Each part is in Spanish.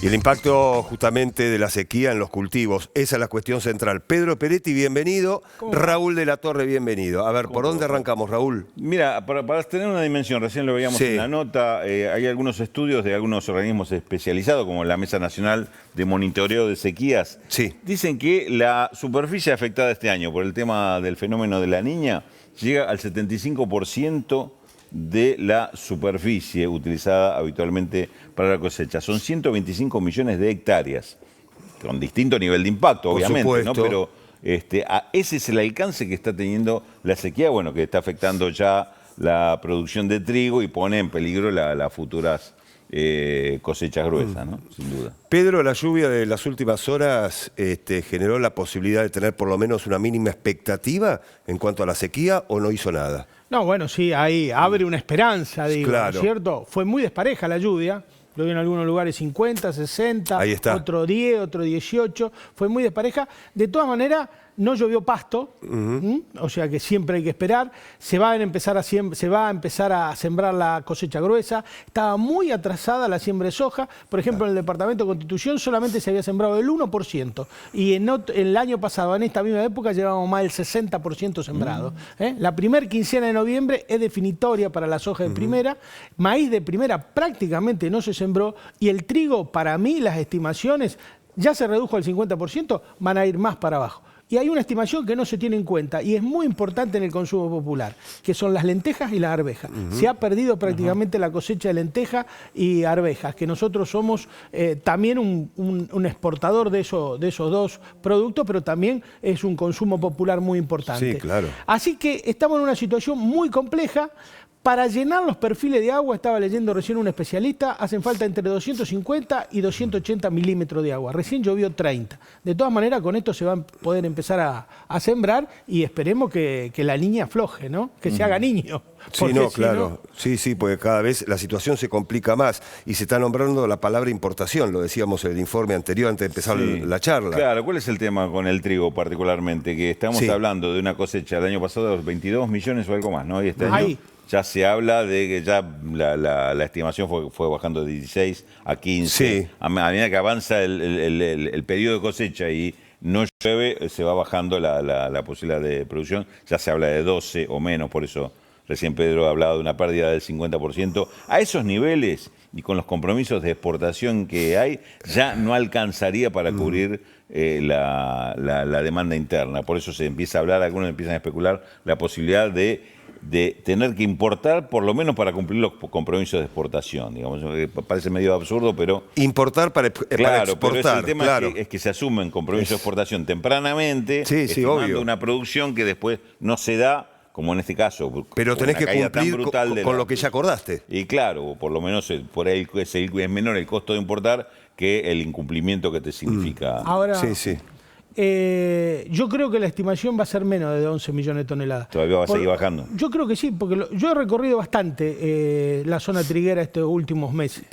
Y el impacto justamente de la sequía en los cultivos, esa es la cuestión central. Pedro Peretti, bienvenido. Raúl de la Torre, bienvenido. A ver, ¿por dónde arrancamos, Raúl? Mira, para tener una dimensión, recién lo veíamos en la nota, hay algunos estudios de algunos organismos especializados, como la Mesa Nacional de Monitoreo de Sequías. Dicen que la superficie afectada este año por el tema del fenómeno de la Niña llega al 75% de la superficie utilizada habitualmente para la cosecha. Son 125 millones de hectáreas, con distinto nivel de impacto, obviamente, ¿no? Pero ese es el alcance que está teniendo la sequía, bueno, que está afectando ya la producción de trigo y pone en peligro las futuras cosechas gruesas, ¿no? Sin duda. Pedro, la lluvia de las últimas horas generó la posibilidad de tener por lo menos una mínima expectativa en cuanto a la sequía, ¿o no hizo nada? No, bueno, sí, ahí abre una esperanza, digo, claro. ¿no es cierto? Fue muy despareja la lluvia. Lo vi en algunos lugares 50, 60, ahí está. Otro 10, otro 18. Fue muy despareja. De todas maneras, no llovió pasto, o sea que siempre hay que esperar. Se va a empezar a sembrar la cosecha gruesa. Estaba muy atrasada la siembra de soja. Por ejemplo, en el departamento de Constitución solamente se había sembrado el 1%. Y el año pasado, en esta misma época, llevábamos más del 60% sembrado. La primera quincena de noviembre es definitoria para la soja de primera. Maíz de primera prácticamente no se sembró. Y el trigo, para mí, las estimaciones ya se redujo al 50%, van a ir más para abajo. Y hay una estimación que no se tiene en cuenta y es muy importante en el consumo popular, que son las lentejas y las arvejas. Se ha perdido prácticamente la cosecha de lentejas y arvejas, que nosotros somos también un exportador de esos dos productos, pero también es un consumo popular muy importante. Sí, claro. Así que estamos en una situación muy compleja. Para llenar los perfiles de agua, estaba leyendo recién un especialista, hacen falta entre 250 y 280 milímetros de agua. Recién llovió 30. De todas maneras, con esto se va a poder empezar a sembrar y esperemos que la niña afloje, ¿no? Que se haga niño. Sí, no, claro. Sí, porque cada vez la situación se complica más y se está nombrando la palabra importación, lo decíamos en el informe anterior antes de empezar la charla. Claro, ¿cuál es el tema con el trigo particularmente? Que estamos hablando de una cosecha del año pasado de 22 millones o algo más, ¿no? Y este año ya se habla de que ya la estimación fue bajando de 16 a 15. A medida que avanza el periodo de cosecha y no llueve, se va bajando la posibilidad de producción. Ya se habla de 12 o menos, por eso recién Pedro ha hablado de una pérdida del 50%. A esos niveles y con los compromisos de exportación que hay, ya no alcanzaría para cubrir la demanda interna. Por eso se empieza a hablar, algunos empiezan a especular la posibilidad de tener que importar, por lo menos para cumplir los compromisos de exportación. Digamos, parece medio absurdo, pero... Importar para exportar, pero el tema es que se asumen compromisos de exportación tempranamente, estimando una producción que después no se da, como en este caso. Pero tenés que cumplir con lo que ya acordaste. Y claro, por lo menos por ahí es menor el costo de importar que el incumplimiento que te significa. Ahora, yo creo que la estimación va a ser menos de 11 millones de toneladas. ¿Todavía va a seguir bajando? Yo creo que sí, porque yo he recorrido bastante la zona triguera estos últimos meses.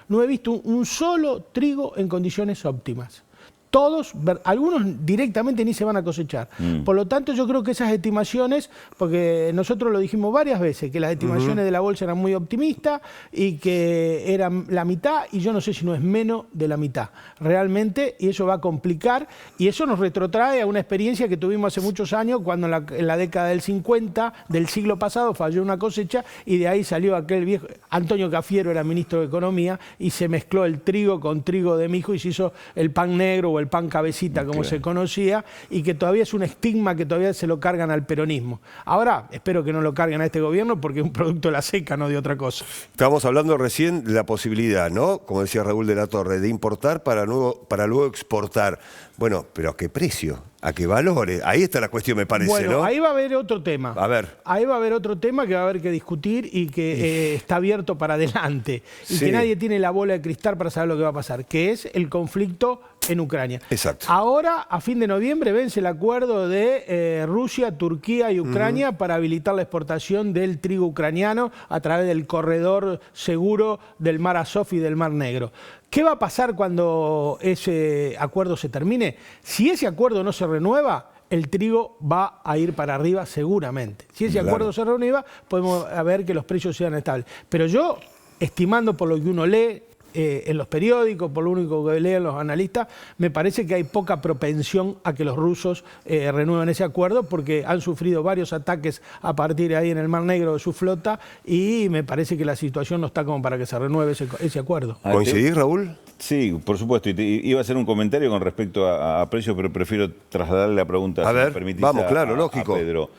No he visto un solo trigo en condiciones óptimas. Todos, algunos directamente ni se van a cosechar. Por lo tanto, yo creo que esas estimaciones, porque nosotros lo dijimos varias veces, que las estimaciones de la bolsa eran muy optimistas y que eran la mitad, y yo no sé si no es menos de la mitad, realmente, y eso va a complicar, y eso nos retrotrae a una experiencia que tuvimos hace muchos años, cuando en la década del 50 del siglo pasado falló una cosecha, y de ahí salió aquel viejo, Antonio Cafiero era ministro de Economía, y se mezcló el trigo con trigo de mijo y se hizo el pan negro o el pan cabecita, como se conocía, y que todavía es un estigma que todavía se lo cargan al peronismo. Ahora, espero que no lo carguen a este gobierno porque es un producto de la seca, no de otra cosa. Estábamos hablando recién de la posibilidad, ¿no? Como decía Raúl de la Torre, de importar para luego exportar. Bueno, pero ¿a qué precio? ¿A qué valores? Ahí está la cuestión, me parece, bueno, ¿no? Ahí va a haber otro tema. A ver. Ahí va a haber otro tema que va a haber que discutir y que está abierto para adelante. Y que nadie tiene la bola de cristal para saber lo que va a pasar, que es el conflicto en Ucrania. Exacto. Ahora, a fin de noviembre, vence el acuerdo de Rusia, Turquía y Ucrania para habilitar la exportación del trigo ucraniano a través del corredor seguro del Mar Azov y del Mar Negro. ¿Qué va a pasar cuando ese acuerdo se termine? Si ese acuerdo no se renueva, el trigo va a ir para arriba seguramente. Si ese acuerdo se renueva, podemos ver que los precios sean estables. Pero yo, estimando por lo que uno lee, en los periódicos, por lo único que leen los analistas, me parece que hay poca propensión a que los rusos renueven ese acuerdo, porque han sufrido varios ataques a partir de ahí en el Mar Negro de su flota, y me parece que la situación no está como para que se renueve ese acuerdo. ¿Coincidís, Raúl? Sí, por supuesto. Iba a hacer un comentario con respecto a precios, pero prefiero trasladarle la pregunta, a si ver, me permitís, vamos, claro, lógico. a Pedro.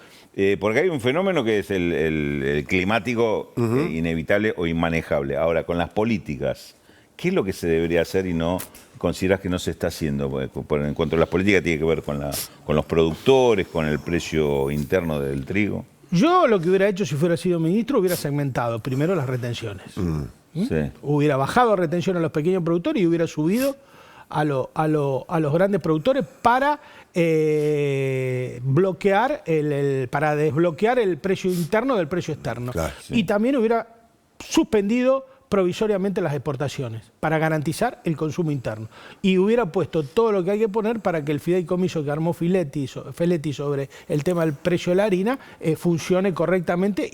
Porque hay un fenómeno que es el climático, inevitable o inmanejable. Ahora, con las políticas, ¿qué es lo que se debería hacer y no considerás que no se está haciendo? En cuanto a las políticas, tiene que ver con los productores, con el precio interno del trigo. Yo lo que hubiera hecho si fuera sido ministro, hubiera segmentado primero las retenciones. Sí. Hubiera bajado retención a los pequeños productores y hubiera subido a los grandes productores para para desbloquear el precio interno del precio externo. Claro, sí. Y también hubiera suspendido provisoriamente las exportaciones para garantizar el consumo interno. Y hubiera puesto todo lo que hay que poner para que el fideicomiso que armó Feletti sobre el tema del precio de la harina funcione correctamente.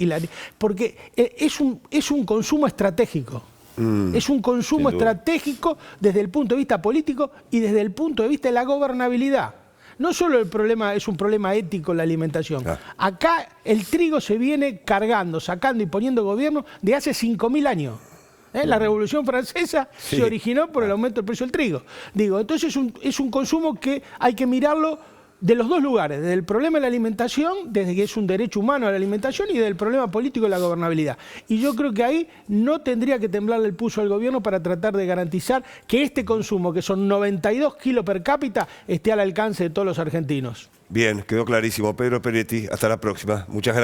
Porque es un consumo estratégico. Es un consumo estratégico desde el punto de vista político y desde el punto de vista de la gobernabilidad. No solo el problema es un problema ético la alimentación. Acá el trigo se viene cargando, sacando y poniendo gobierno de hace 5.000 años. La Revolución Francesa se originó por el aumento del precio del trigo. Entonces es un consumo que hay que mirarlo de los dos lugares, desde el problema de la alimentación, desde que es un derecho humano a la alimentación, y del problema político de la gobernabilidad. Y yo creo que ahí no tendría que temblarle el pulso al gobierno para tratar de garantizar que este consumo, que son 92 kilos per cápita, esté al alcance de todos los argentinos. Bien, quedó clarísimo. Pedro Peretti, hasta la próxima. Muchas gracias.